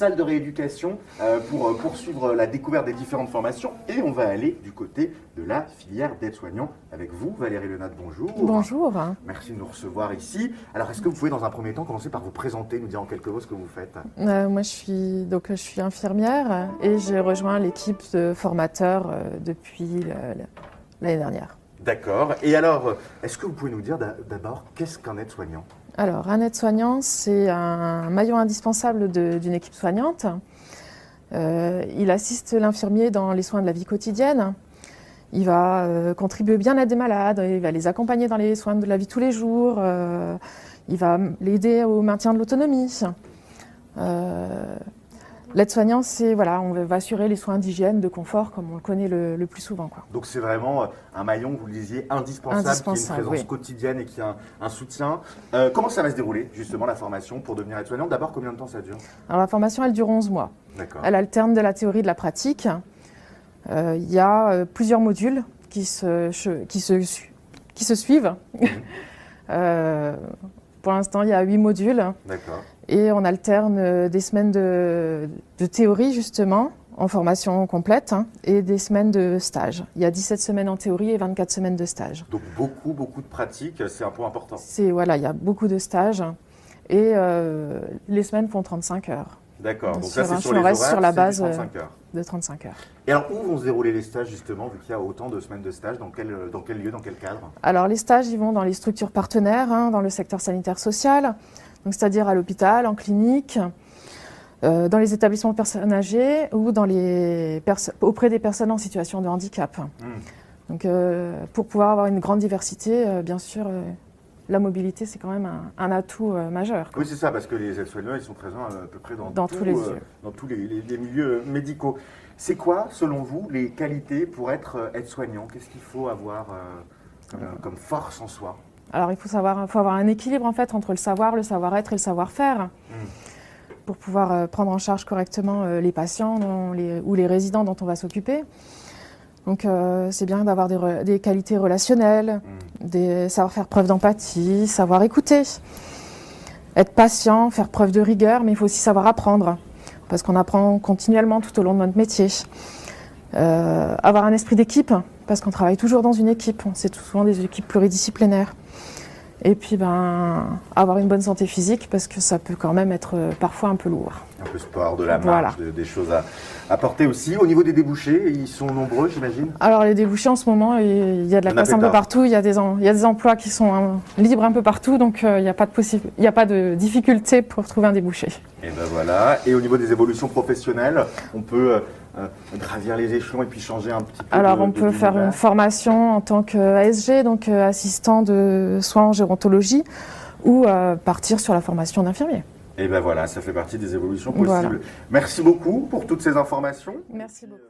salle de rééducation pour poursuivre la découverte des différentes formations. Et on va aller du côté de la filière d'aide-soignant avec vous, Valérie Lenat, bonjour. Bonjour. Merci de nous recevoir ici. Alors, est-ce que vous pouvez dans un premier temps commencer par vous présenter, nous dire en quelques mots ce que vous faites? Moi, je suis infirmière et j'ai rejoint l'équipe de formateurs depuis l'année dernière. D'accord. Et alors, est-ce que vous pouvez nous dire d'abord qu'est-ce qu'un aide-soignant? Alors, un aide-soignant, c'est un maillon indispensable d'une équipe soignante. Il assiste l'infirmier dans les soins de la vie quotidienne. Il va contribuer au bien-être des malades, il va les accompagner dans les soins de la vie tous les jours, il va l'aider au maintien de l'autonomie. L'aide-soignant, c'est on va assurer les soins d'hygiène, de confort, comme on le connaît le plus souvent, quoi. Donc c'est vraiment un maillon, vous le disiez, indispensable, qui a une présence quotidienne et qui a un soutien. Comment ça va se dérouler, justement, la formation pour devenir aide-soignant? D'abord, combien de temps ça dure? Alors la formation, elle dure 11 mois. D'accord. Elle alterne de la théorie et de la pratique. Il y a plusieurs modules qui se suivent. Pour l'instant, il y a 8 modules. D'accord. Et on alterne des semaines de théorie, justement, en formation complète, et des semaines de stage. Il y a 17 semaines en théorie et 24 semaines de stage. Donc beaucoup de pratique, c'est un point important. Il y a beaucoup de stages. Et les semaines font 35 heures. D'accord, donc ça c'est sur les horaires, sur la base 35 heures. De 35 heures. Et alors où vont se dérouler les stages justement, vu qu'il y a autant de semaines de stage, dans quel lieu, dans quel cadre? Alors les stages, ils vont dans les structures partenaires, dans le secteur sanitaire social, donc c'est-à-dire à l'hôpital, en clinique, dans les établissements de personnes âgées ou auprès des personnes en situation de handicap. Donc pour pouvoir avoir une grande diversité, bien sûr, la mobilité, c'est quand même un atout majeur, quoi. Oui, c'est ça, parce que les aides-soignants, ils sont présents à peu près dans tous les lieux. Dans tous les milieux médicaux. C'est quoi, selon vous, les qualités pour être aide-soignant? Qu'est-ce qu'il faut avoir comme force en soi? Alors, il faut avoir un équilibre, en fait, entre le savoir-être et le savoir-faire, pour pouvoir prendre en charge correctement les patients ou les résidents dont on va s'occuper. Donc c'est bien d'avoir des qualités relationnelles, savoir faire preuve d'empathie, savoir écouter, être patient, faire preuve de rigueur, mais il faut aussi savoir apprendre, parce qu'on apprend continuellement tout au long de notre métier. Avoir un esprit d'équipe, parce qu'on travaille toujours dans une équipe, c'est souvent des équipes pluridisciplinaires. Et puis avoir une bonne santé physique, parce que ça peut quand même être parfois un peu lourd. Un peu sport, de la marche, des choses à porter aussi. Au niveau des débouchés, ils sont nombreux, j'imagine? Alors les débouchés en ce moment, il y a de la place un peu partout, il y a des emplois qui sont libres un peu partout, donc il n'y a pas de difficulté pour trouver un débouché. Et ben voilà. Et au niveau des évolutions professionnelles, on peut gravir les échelons et puis changer un petit peu. Alors on peut faire une formation en tant qu'ASG, donc assistant de soins en gérontologie, ou partir sur la formation d'infirmier. Et ben voilà, ça fait partie des évolutions possibles. Voilà. Merci beaucoup pour toutes ces informations. Merci beaucoup.